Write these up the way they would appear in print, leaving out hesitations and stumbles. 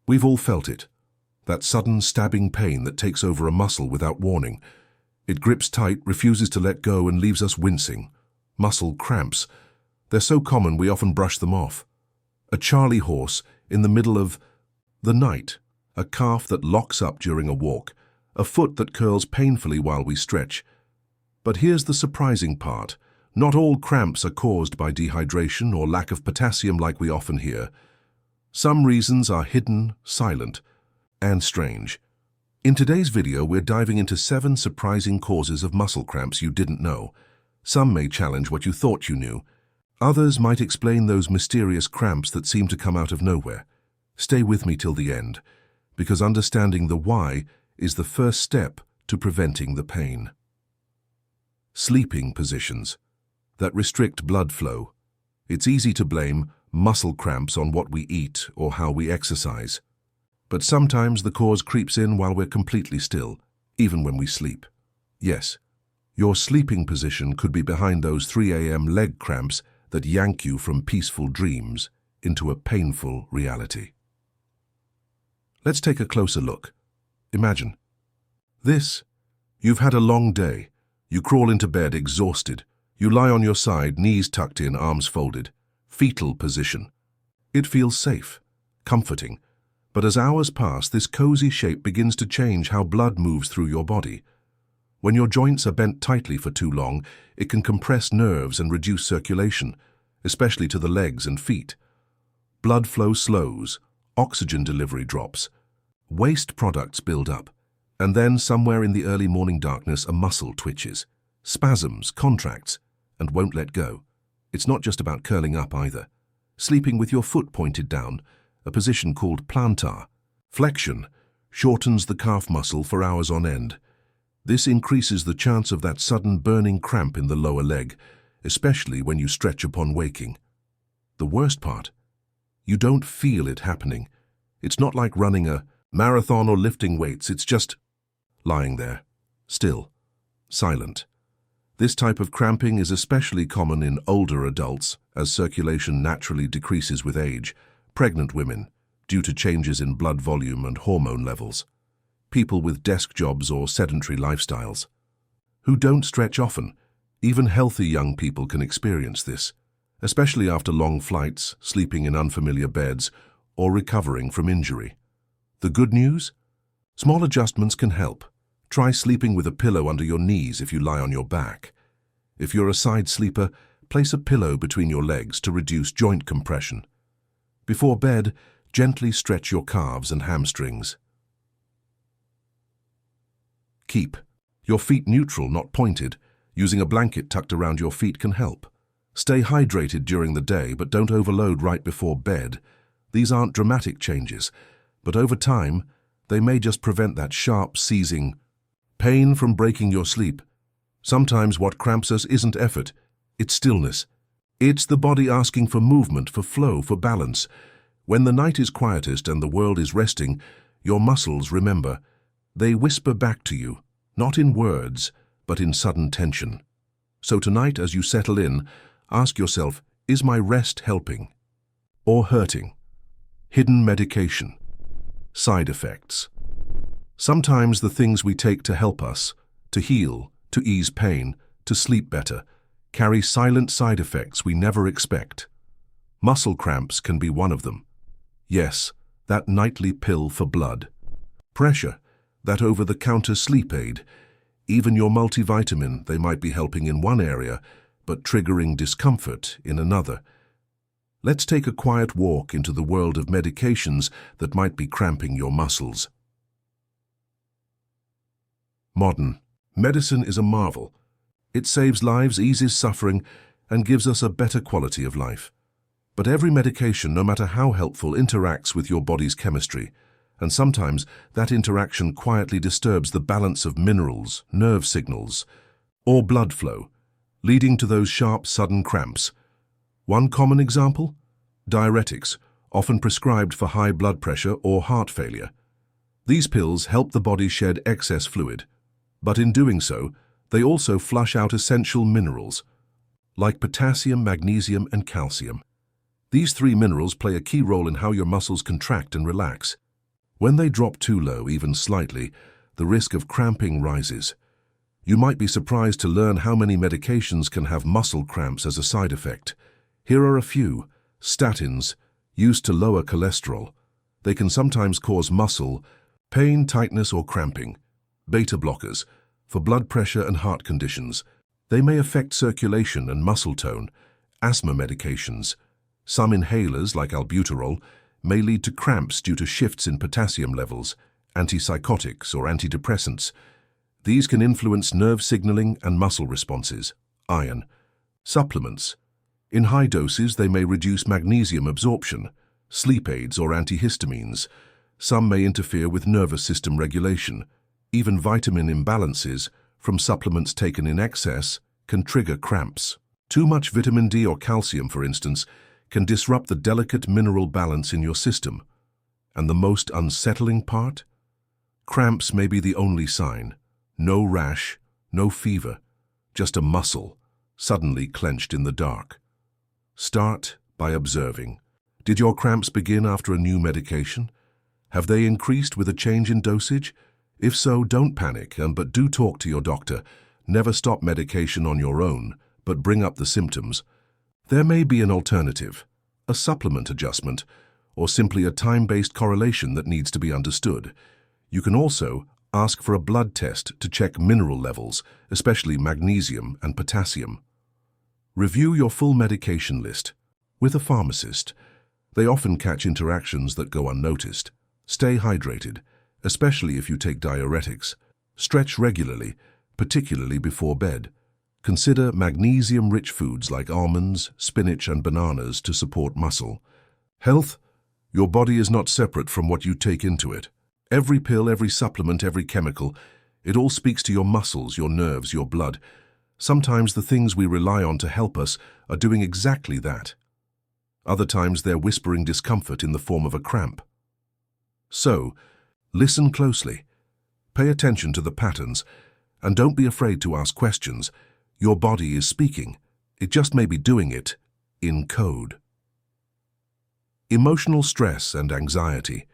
We've all felt it. That sudden stabbing pain that takes over a muscle without warning. It grips tight, refuses to let go, and leaves us wincing. Muscle cramps. They're so common we often brush them off. A Charlie horse in the middle of the night. A calf that locks up during a walk. A foot that curls painfully while we stretch. But here's the surprising part. Not all cramps are caused by dehydration or lack of potassium like we often hear. Some reasons are hidden, silent, and strange. In today's video, we're diving into 7 surprising causes of muscle cramps you didn't know. Some may challenge what you thought you knew. Others might explain those mysterious cramps that seem to come out of nowhere. Stay with me till the end, because understanding the why is the first step to preventing the pain. Sleeping positions that restrict blood flow. It's easy to blame muscle cramps on what we eat or how we exercise. But sometimes the cause creeps in while we're completely still, even when we sleep. Yes, your sleeping position could be behind those 3 a.m. leg cramps that yank you from peaceful dreams into a painful reality. Let's take a closer look. Imagine this. You've had a long day. You crawl into bed exhausted. You lie on your side, knees tucked in, arms folded. Fetal position. It feels safe, comforting. But as hours pass, this cozy shape begins to change how blood moves through your body. When your joints are bent tightly for too long, it can compress nerves and reduce circulation, especially to the legs and feet. Blood flow slows, oxygen delivery drops, waste products build up, and then somewhere in the early morning darkness a muscle twitches, spasms, contracts, and won't let go. It's not just about curling up either. Sleeping with your foot pointed down, a position called plantar flexion, shortens the calf muscle for hours on end. This increases the chance of that sudden burning cramp in the lower leg, especially when you stretch upon waking. The worst part? You don't feel it happening. It's not like running a marathon or lifting weights, it's just lying there, still, silent. This type of cramping is especially common in older adults, as circulation naturally decreases with age, pregnant women, due to changes in blood volume and hormone levels, people with desk jobs or sedentary lifestyles, who don't stretch often. Even healthy young people can experience this, especially after long flights, sleeping in unfamiliar beds, or recovering from injury. The good news? Small adjustments can help. Try sleeping with a pillow under your knees if you lie on your back. If you're a side sleeper, place a pillow between your legs to reduce joint compression. Before bed, gently stretch your calves and hamstrings. Keep your feet neutral, not pointed. Using a blanket tucked around your feet can help. Stay hydrated during the day, but don't overload right before bed. These aren't dramatic changes, but over time, they may just prevent that sharp, seizing pain from breaking your sleep. Sometimes what cramps us isn't effort, it's stillness. It's the body asking for movement, for flow, for balance. When the night is quietest and the world is resting, your muscles remember. They whisper back to you, not in words, but in sudden tension. So tonight, as you settle in, ask yourself, is my rest helping or hurting? Hidden medication. Side effects. Sometimes the things we take to help us, to heal, to ease pain, to sleep better, carry silent side effects we never expect. Muscle cramps can be one of them. Yes, that nightly pill for blood. Pressure, that over-the-counter sleep aid. Even your multivitamin, they might be helping in one area, but triggering discomfort in another. Let's take a quiet walk into the world of medications that might be cramping your muscles. Modern medicine is a marvel. It saves lives, eases suffering, and gives us a better quality of life. But every medication, no matter how helpful, interacts with your body's chemistry, and sometimes that interaction quietly disturbs the balance of minerals, nerve signals, or blood flow, leading to those sharp, sudden cramps. One common example? Diuretics, often prescribed for high blood pressure or heart failure. These pills help the body shed excess fluid, but in doing so, they also flush out essential minerals, like potassium, magnesium, and calcium. These 3 minerals play a key role in how your muscles contract and relax. When they drop too low, even slightly, the risk of cramping rises. You might be surprised to learn how many medications can have muscle cramps as a side effect. Here are a few. Statins, used to lower cholesterol. They can sometimes cause muscle pain, tightness, or cramping. Beta blockers, for blood pressure and heart conditions. They may affect circulation and muscle tone. Asthma medications. Some inhalers, like albuterol, may lead to cramps due to shifts in potassium levels. Antipsychotics or antidepressants. These can influence nerve signaling and muscle responses. Iron. Supplements. In high doses, they may reduce magnesium absorption. Sleep aids or antihistamines. Some may interfere with nervous system regulation. Even vitamin imbalances, from supplements taken in excess, can trigger cramps. Too much vitamin D or calcium, for instance, can disrupt the delicate mineral balance in your system. And the most unsettling part? Cramps may be the only sign. No rash, no fever, just a muscle, suddenly clenched in the dark. Start by observing. Did your cramps begin after a new medication? Have they increased with a change in dosage? If so, don't panic, but do talk to your doctor. Never stop medication on your own, but bring up the symptoms. There may be an alternative, a supplement adjustment, or simply a time-based correlation that needs to be understood. You can also ask for a blood test to check mineral levels, especially magnesium and potassium. Review your full medication list with a pharmacist. They often catch interactions that go unnoticed. Stay hydrated, especially if you take diuretics. Stretch regularly, particularly before bed. Consider magnesium-rich foods like almonds, spinach, and bananas to support muscle. Health? Your body is not separate from what you take into it. Every pill, every supplement, every chemical, it all speaks to your muscles, your nerves, your blood. Sometimes the things we rely on to help us are doing exactly that. Other times they're whispering discomfort in the form of a cramp. So, listen closely. Pay attention to the patterns, and don't be afraid to ask questions. Your body is speaking. It just may be doing it in code. Emotional stress and anxiety.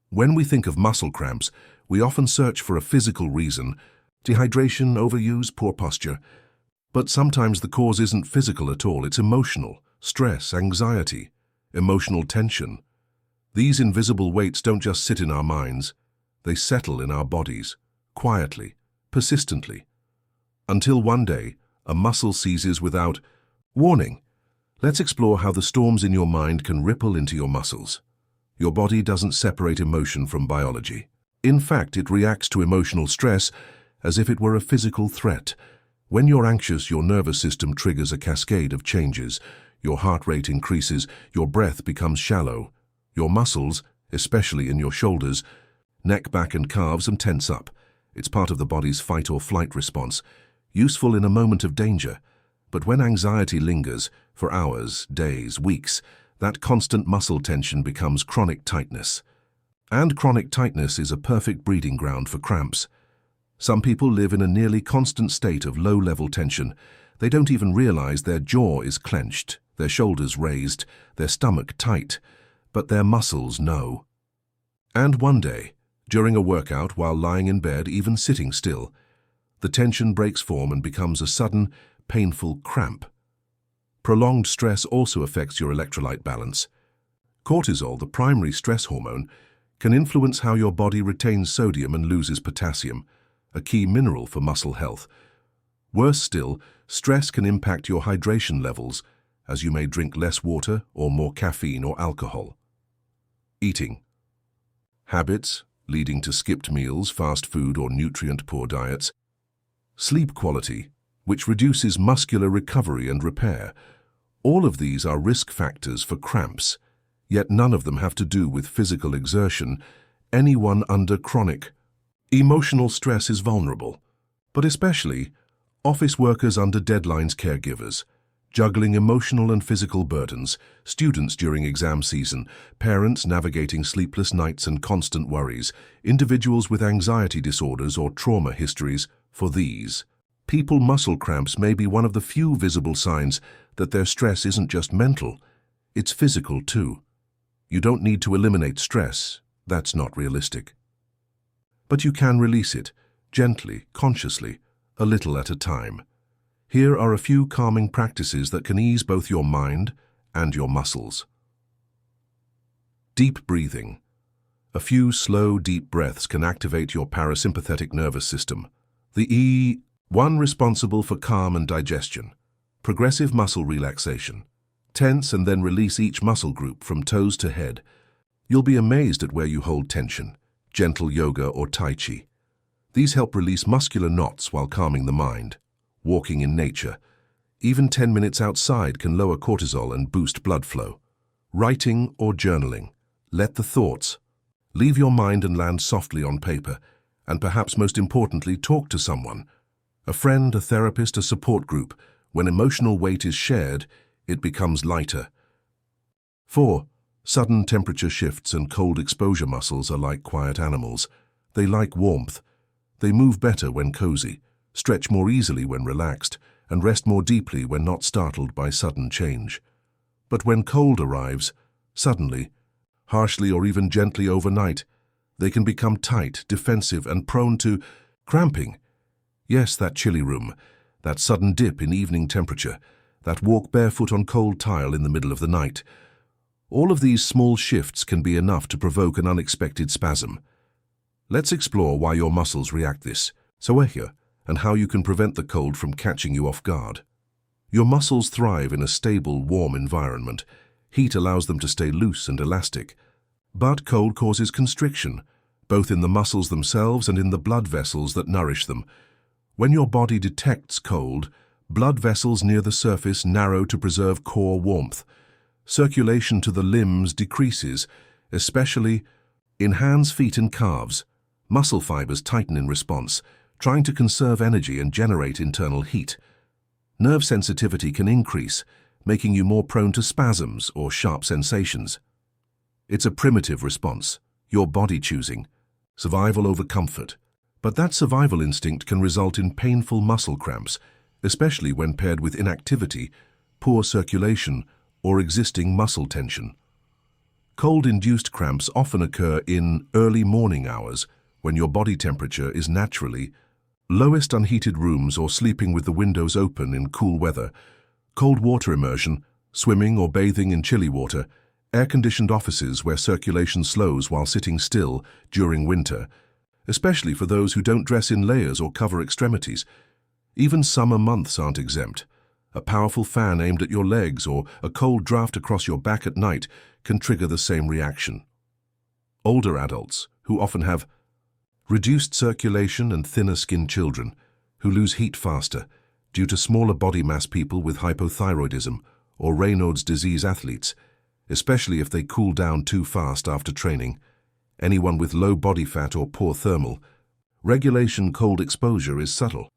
When we think of muscle cramps, we often search for a physical reason: dehydration, overuse, poor posture. But sometimes the cause isn't physical at all, it's emotional. Stress, anxiety, emotional tension. These invisible weights don't just sit in our minds, they settle in our bodies, quietly, persistently. Until one day, a muscle seizes without warning. Let's explore how the storms in your mind can ripple into your muscles. Your body doesn't separate emotion from biology. In fact, it reacts to emotional stress as if it were a physical threat. When you're anxious, your nervous system triggers a cascade of changes. Your heart rate increases, your breath becomes shallow. Your muscles, especially in your shoulders, neck, back, and calves, tense up. It's part of the body's fight or flight response, useful in a moment of danger. But when anxiety lingers for hours, days, weeks, that constant muscle tension becomes chronic tightness. And chronic tightness is a perfect breeding ground for cramps. Some people live in a nearly constant state of low-level tension. They don't even realize their jaw is clenched, their shoulders raised, their stomach tight, but their muscles know. And one day, during a workout, while lying in bed, even sitting still, the tension breaks form and becomes a sudden, painful cramp. Prolonged stress also affects your electrolyte balance. Cortisol, the primary stress hormone, can influence how your body retains sodium and loses potassium, a key mineral for muscle health. Worse still, stress can impact your hydration levels, as you may drink less water or more caffeine or alcohol. Eating. Habits, leading to skipped meals, fast food, or nutrient-poor diets. Sleep quality, which reduces muscular recovery and repair. All of these are risk factors for cramps, yet none of them have to do with physical exertion. Anyone under chronic emotional stress is vulnerable, but especially office workers under deadlines, caregivers, juggling emotional and physical burdens, students during exam season, parents navigating sleepless nights and constant worries, individuals with anxiety disorders or trauma histories. For these people, muscle cramps may be one of the few visible signs that their stress isn't just mental, it's physical too. You don't need to eliminate stress, That's not realistic. But you can release it, gently, consciously, a little at a time. Here are a few calming practices that can ease both your mind and your muscles. Deep breathing. A few slow, deep breaths can activate your parasympathetic nervous system. The one responsible for calm and digestion. Progressive muscle relaxation. Tense and then release each muscle group from toes to head. You'll be amazed at where you hold tension. Gentle yoga or tai chi. These help release muscular knots while calming the mind. Walking in nature. Even 10 minutes outside can lower cortisol and boost blood flow. Writing or journaling. Let the thoughts leave your mind and land softly on paper. And perhaps most importantly, talk to someone. A friend, a therapist, a support group. When emotional weight is shared, it becomes lighter. 4. Sudden temperature shifts and cold exposure muscles are like quiet animals. They like warmth. They move better when cozy, stretch more easily when relaxed, and rest more deeply when not startled by sudden change. But when cold arrives, suddenly, harshly or even gently overnight, they can become tight, defensive, and prone to cramping. Yes, that chilly room, that sudden dip in evening temperature, that walk barefoot on cold tile in the middle of the night. All of these small shifts can be enough to provoke an unexpected spasm. Let's explore why your muscles react this, and how you can prevent the cold from catching you off guard. Your muscles thrive in a stable, warm environment. Heat allows them to stay loose and elastic. But cold causes constriction, both in the muscles themselves and in the blood vessels that nourish them. When your body detects cold, blood vessels near the surface narrow to preserve core warmth. Circulation to the limbs decreases, especially in hands, feet, and calves. Muscle fibers tighten in response, trying to conserve energy and generate internal heat. Nerve sensitivity can increase, making you more prone to spasms or sharp sensations. It's a primitive response, your body choosing survival over comfort. But that survival instinct can result in painful muscle cramps, especially when paired with inactivity, poor circulation, or existing muscle tension. Cold-induced cramps often occur in early morning hours when your body temperature is naturally lowest. Unheated rooms or sleeping with the windows open in cool weather, cold water immersion, swimming or bathing in chilly water, air-conditioned offices where circulation slows while sitting still during winter, especially for those who don't dress in layers or cover extremities. Even summer months aren't exempt. A powerful fan aimed at your legs or a cold draft across your back at night can trigger the same reaction. Older adults, who often have reduced circulation and thinner-skinned children, who lose heat faster due to smaller body mass, people with hypothyroidism or Raynaud's disease athletes, especially if they cool down too fast after training, anyone with low body fat or poor thermal regulation. Cold exposure is subtle.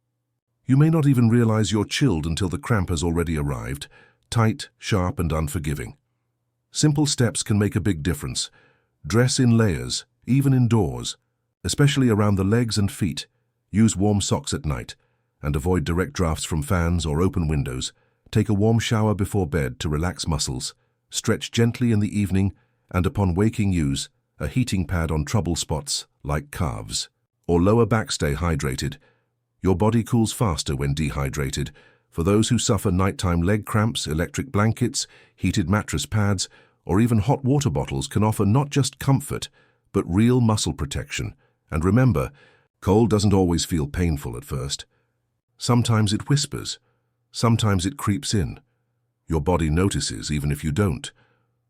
You may not even realize you're chilled until the cramp has already arrived, tight, sharp, and unforgiving. Simple steps can make a big difference. Dress in layers, even indoors, especially around the legs and feet. Use warm socks at night, and avoid direct drafts from fans or open windows. Take a warm shower before bed to relax muscles. Stretch gently in the evening, and upon waking use a heating pad on trouble spots like calves or lower back. Stay hydrated. Your body cools faster when dehydrated. For those who suffer nighttime leg cramps, electric blankets, heated mattress pads, or even hot water bottles can offer not just comfort, but real muscle protection. And remember, cold doesn't always feel painful at first. Sometimes it whispers. Sometimes it creeps in. Your body notices even if you don't.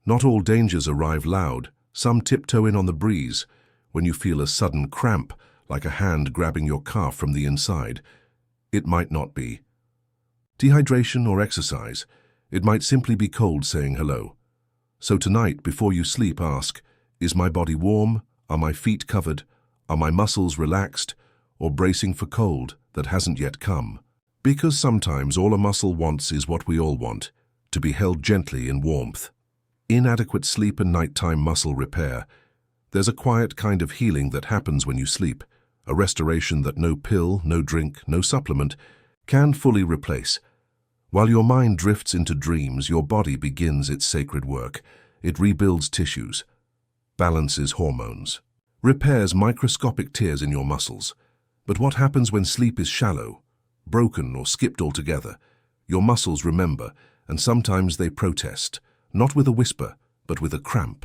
Not all dangers arrive loud. Some tiptoe in on the breeze. When you feel a sudden cramp, like a hand grabbing your calf from the inside, it might not be dehydration or exercise. It might simply be cold saying hello. So tonight, before you sleep, ask, is my body warm? Are my feet covered? Are my muscles relaxed or bracing for cold that hasn't yet come? Because sometimes all a muscle wants is what we all want, to be held gently in warmth. Inadequate sleep and nighttime muscle repair. There's a quiet kind of healing that happens when you sleep, a restoration that no pill, no drink, no supplement can fully replace. While your mind drifts into dreams, your body begins its sacred work. It rebuilds tissues, balances hormones, repairs microscopic tears in your muscles. But what happens when sleep is shallow, broken, or skipped altogether? Your muscles remember, and sometimes they protest, not with a whisper, but with a cramp.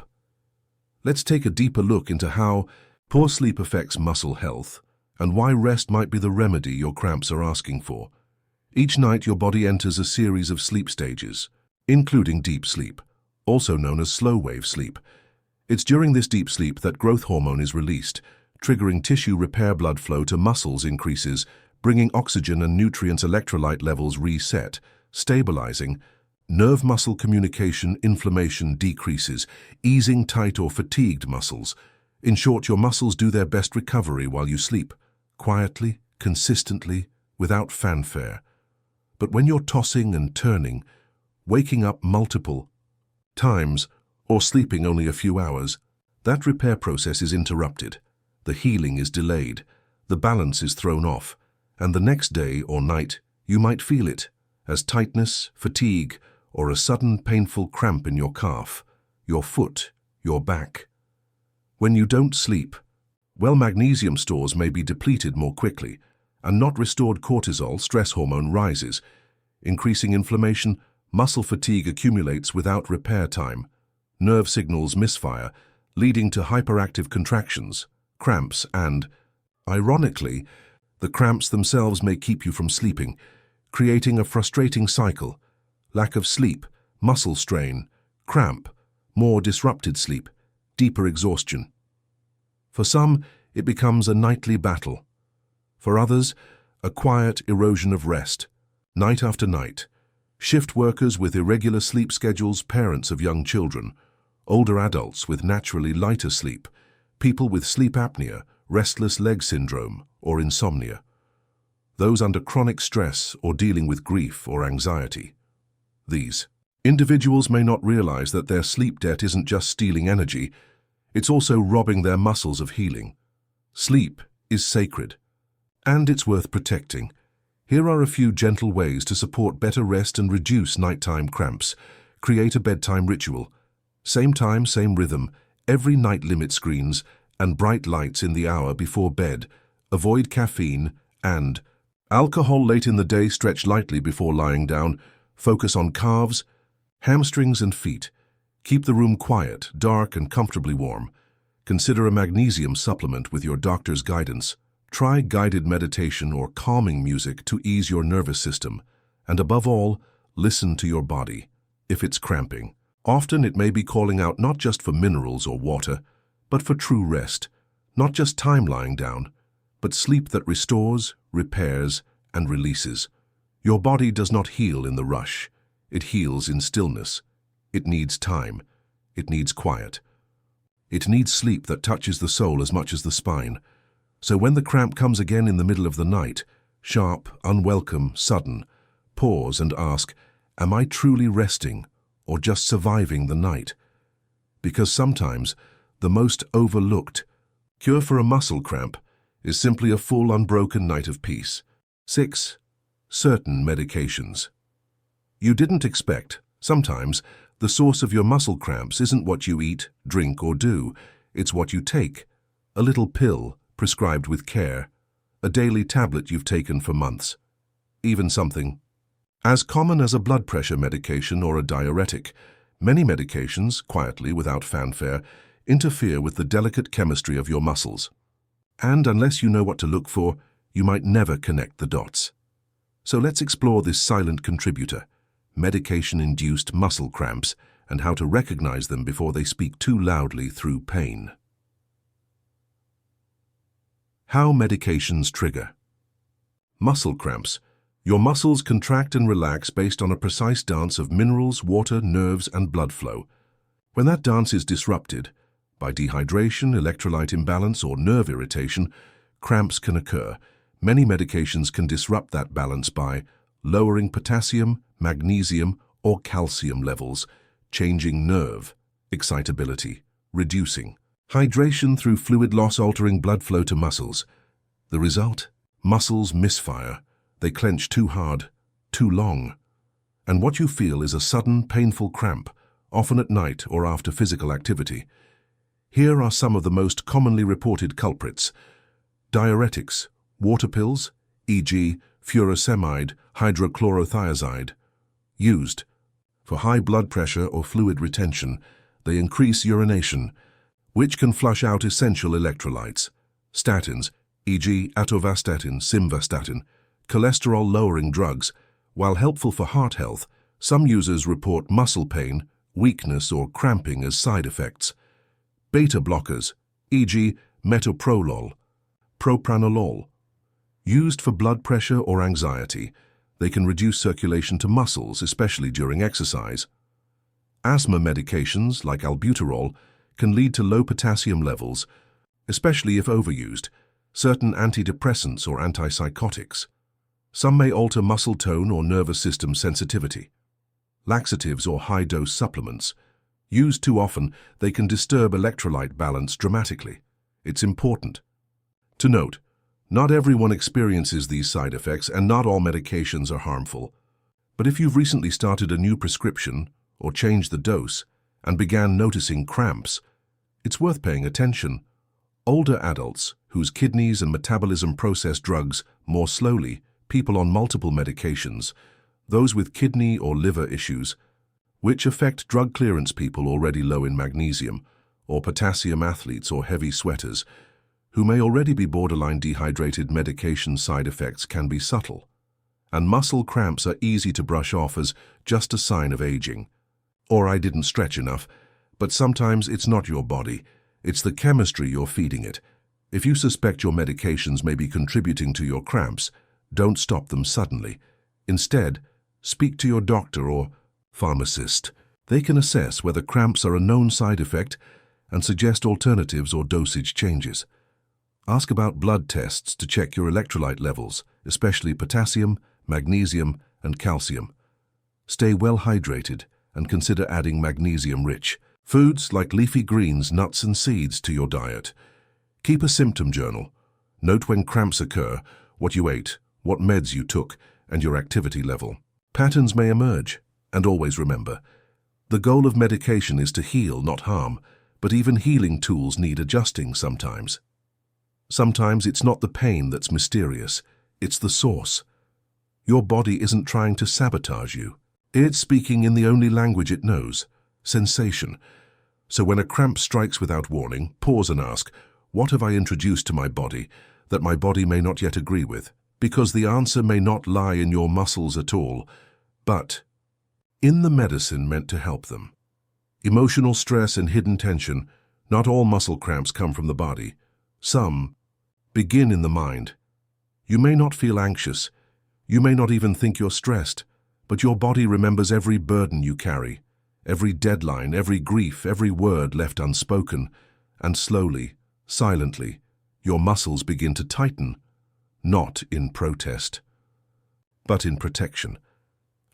Let's take a deeper look into how poor sleep affects muscle health and why rest might be the remedy your cramps are asking for. Each night your body enters a series of sleep stages, including deep sleep, also known as slow-wave sleep. It's during this deep sleep that growth hormone is released, triggering tissue repair, blood flow to muscles increases, bringing oxygen and nutrients, electrolyte levels reset, stabilizing, nerve-muscle communication, inflammation decreases, easing tight or fatigued muscles. In short, your muscles do their best recovery while you sleep, quietly, consistently, without fanfare. But when you're tossing and turning, waking up multiple times, or sleeping only a few hours, that repair process is interrupted. The healing is delayed, the balance is thrown off, and the next day or night you might feel it as tightness, fatigue, or a sudden painful cramp in your calf, your foot, your back. When you don't sleep, well, magnesium stores may be depleted more quickly, and not restored cortisol, stress hormone, rises. Increasing inflammation, muscle fatigue accumulates without repair time. Nerve signals misfire, leading to hyperactive contractions, cramps, and, ironically, the cramps themselves may keep you from sleeping, creating a frustrating cycle. Lack of sleep, muscle strain, cramp, more disrupted sleep, deeper exhaustion. For some, it becomes a nightly battle. For others, a quiet erosion of rest, night after night. Shift workers with irregular sleep schedules, parents of young children, older adults with naturally lighter sleep, people with sleep apnea, restless leg syndrome, or insomnia. Those under chronic stress or dealing with grief or anxiety. These individuals may not realize that their sleep debt isn't just stealing energy, it's also robbing their muscles of healing. Sleep is sacred, and it's worth protecting. Here are a few gentle ways to support better rest and reduce nighttime cramps. Create a bedtime ritual. Same time, same rhythm. Every night limit screens and bright lights in the hour before bed. Avoid caffeine and alcohol late in the day. Stretch lightly before lying down. Focus on calves, hamstrings, and feet. Keep the room quiet, dark, and comfortably warm. Consider a magnesium supplement with your doctor's guidance. Try guided meditation or calming music to ease your nervous system. And above all, listen to your body. If it's cramping, often it may be calling out not just for minerals or water, but for true rest. Not just time lying down, but sleep that restores, repairs, and releases. Your body does not heal in the rush. It heals in stillness. It needs time. It needs quiet. It needs sleep that touches the soul as much as the spine. So when the cramp comes again in the middle of the night, sharp, unwelcome, sudden, pause and ask, am I truly resting or just surviving the night? Because sometimes the most overlooked cure for a muscle cramp is simply a full, unbroken night of peace. 6. Certain medications. You didn't expect. Sometimes the source of your muscle cramps isn't what you eat, drink, or do. It's what you take. A little pill prescribed with care, a daily tablet you've taken for months, even something as common as a blood pressure medication or a diuretic. Many medications, quietly, without fanfare, interfere with the delicate chemistry of your muscles. And unless you know what to look for, you might never connect the dots. So let's explore this silent contributor, medication-induced muscle cramps, and how to recognize them before they speak too loudly through pain. How medications trigger muscle cramps. Your muscles contract and relax based on a precise dance of minerals, water, nerves, and blood flow. When that dance is disrupted by dehydration, electrolyte imbalance, or nerve irritation, cramps can occur. Many medications can disrupt that balance by lowering potassium, magnesium, or calcium levels, changing nerve excitability, reducing hydration through fluid loss, altering blood flow to muscles. The result? Muscles misfire. They clench too hard, too long. And what you feel is a sudden, painful cramp, often at night or after physical activity. Here are some of the most commonly reported culprits. Diuretics, water pills, e.g. furosemide, hydrochlorothiazide. Used. For high blood pressure or fluid retention, they increase urination, which can flush out essential electrolytes. Statins, e.g. atorvastatin, simvastatin, cholesterol-lowering drugs. While helpful for heart health, some users report muscle pain, weakness or cramping as side effects. Beta blockers, e.g. metoprolol, propranolol. Used for blood pressure or anxiety, they can reduce circulation to muscles, especially during exercise. Asthma medications, like albuterol, can lead to low potassium levels, especially if overused. Certain antidepressants or antipsychotics. Some may alter muscle tone or nervous system sensitivity. Laxatives or high-dose supplements. Used too often, they can disturb electrolyte balance dramatically. It's important to note, not everyone experiences these side effects and not all medications are harmful. But if you've recently started a new prescription or changed the dose and began noticing cramps, it's worth paying attention. Older adults whose kidneys and metabolism process drugs more slowly, people on multiple medications, those with kidney or liver issues, which affect drug clearance, people already low in magnesium, or potassium athletes or heavy sweaters, who may already be borderline dehydrated. Medication side effects can be subtle, and muscle cramps are easy to brush off as just a sign of aging. Or I didn't stretch enough, but sometimes it's not your body, it's the chemistry you're feeding it. If you suspect your medications may be contributing to your cramps, don't stop them suddenly. Instead, speak to your doctor or pharmacist. They can assess whether cramps are a known side effect and suggest alternatives or dosage changes. Ask about blood tests to check your electrolyte levels, especially potassium, magnesium, and calcium. Stay well hydrated and consider adding magnesium-rich foods like leafy greens, nuts, and seeds to your diet. Keep a symptom journal. Note when cramps occur, what you ate, what meds you took, and your activity level. Patterns may emerge, and always remember, the goal of medication is to heal, not harm, but even healing tools need adjusting sometimes. Sometimes it's not the pain that's mysterious, it's the source. Your body isn't trying to sabotage you. It's speaking in the only language it knows, sensation. So when a cramp strikes without warning, pause and ask, what have I introduced to my body that my body may not yet agree with? Because the answer may not lie in your muscles at all, but in the medicine meant to help them. Emotional stress and hidden tension. Not all muscle cramps come from the body. Some begin in the mind. You may not feel anxious. You may not even think you're stressed, but your body remembers every burden you carry, every deadline, every grief, every word left unspoken, and slowly, silently, your muscles begin to tighten, not in protest, but in protection.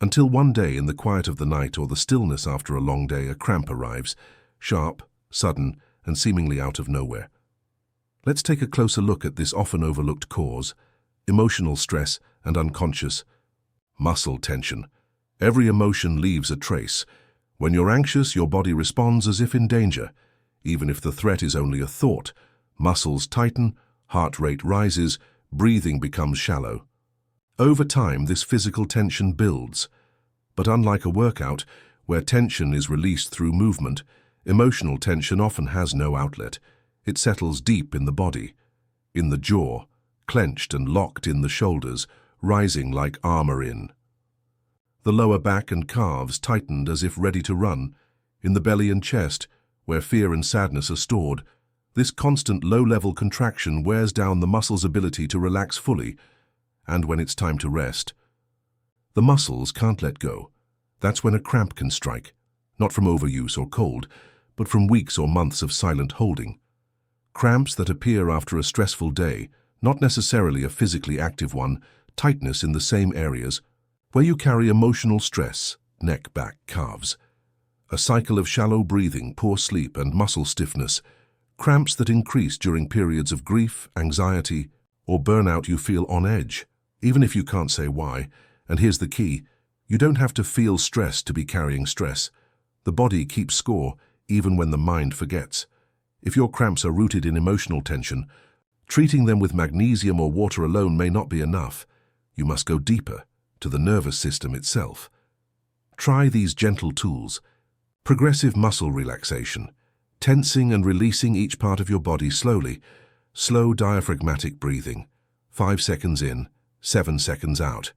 Until one day in the quiet of the night or the stillness after a long day, a cramp arrives, sharp, sudden, and seemingly out of nowhere. Let's take a closer look at this often overlooked cause: emotional stress and unconscious muscle tension. Every emotion leaves a trace. When you're anxious, your body responds as if in danger. Even if the threat is only a thought, muscles tighten, heart rate rises, breathing becomes shallow. Over time, this physical tension builds. But unlike a workout, where tension is released through movement, emotional tension often has no outlet. It settles deep in the body, in the jaw, clenched and locked in the shoulders, rising like armor in the lower back and calves, tightened as if ready to run, in the belly and chest, where fear and sadness are stored. This constant low-level contraction wears down the muscle's ability to relax fully, and when it's time to rest, the muscles can't let go. That's when a cramp can strike, not from overuse or cold, but from weeks or months of silent holding. Cramps that appear after a stressful day, not necessarily a physically active one, tightness in the same areas where you carry emotional stress, neck, back, calves. A cycle of shallow breathing, poor sleep, and muscle stiffness. Cramps that increase during periods of grief, anxiety, or burnout. You feel on edge, even if you can't say why. And here's the key: you don't have to feel stress to be carrying stress. The body keeps score, even when the mind forgets. If your cramps are rooted in emotional tension, treating them with magnesium or water alone may not be enough. You must go deeper, to the nervous system itself. Try these gentle tools. Progressive muscle relaxation, tensing and releasing each part of your body slowly. Slow diaphragmatic breathing, 5 seconds in, 7 seconds out.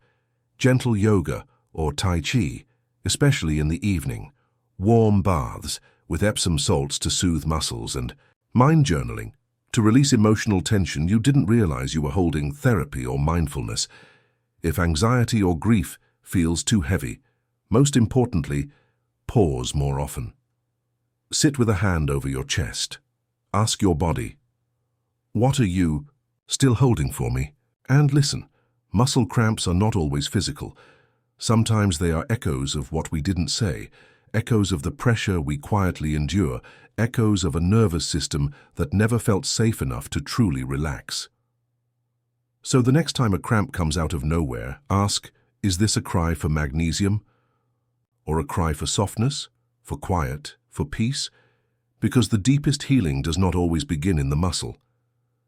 Gentle yoga or Tai Chi, especially in the evening. Warm baths with Epsom salts to soothe muscles, and mind journaling to release emotional tension you didn't realize you were holding. Therapy or mindfulness. If anxiety or grief feels too heavy, most importantly, pause more often. Sit with a hand over your chest. Ask your body, what are you still holding for me? And listen, muscle cramps are not always physical. Sometimes they are echoes of what we didn't say, echoes of the pressure we quietly endure, echoes of a nervous system that never felt safe enough to truly relax. So the next time a cramp comes out of nowhere, ask, is this a cry for magnesium? Or a cry for softness, for quiet, for peace? Because the deepest healing does not always begin in the muscle.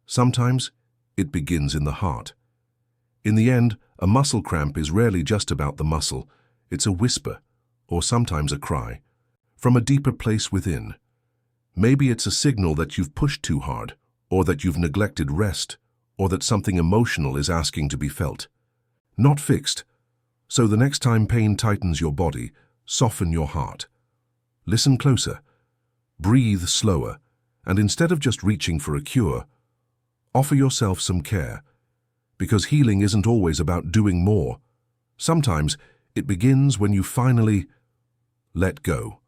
Sometimes it begins in the heart. In the end, a muscle cramp is rarely just about the muscle. It's a whisper, or sometimes a cry, from a deeper place within. Maybe it's a signal that you've pushed too hard, or that you've neglected rest, or that something emotional is asking to be felt. Not fixed. So the next time pain tightens your body, soften your heart. Listen closer. Breathe slower, and instead of just reaching for a cure, offer yourself some care. Because healing isn't always about doing more. Sometimes it begins when you finally let go.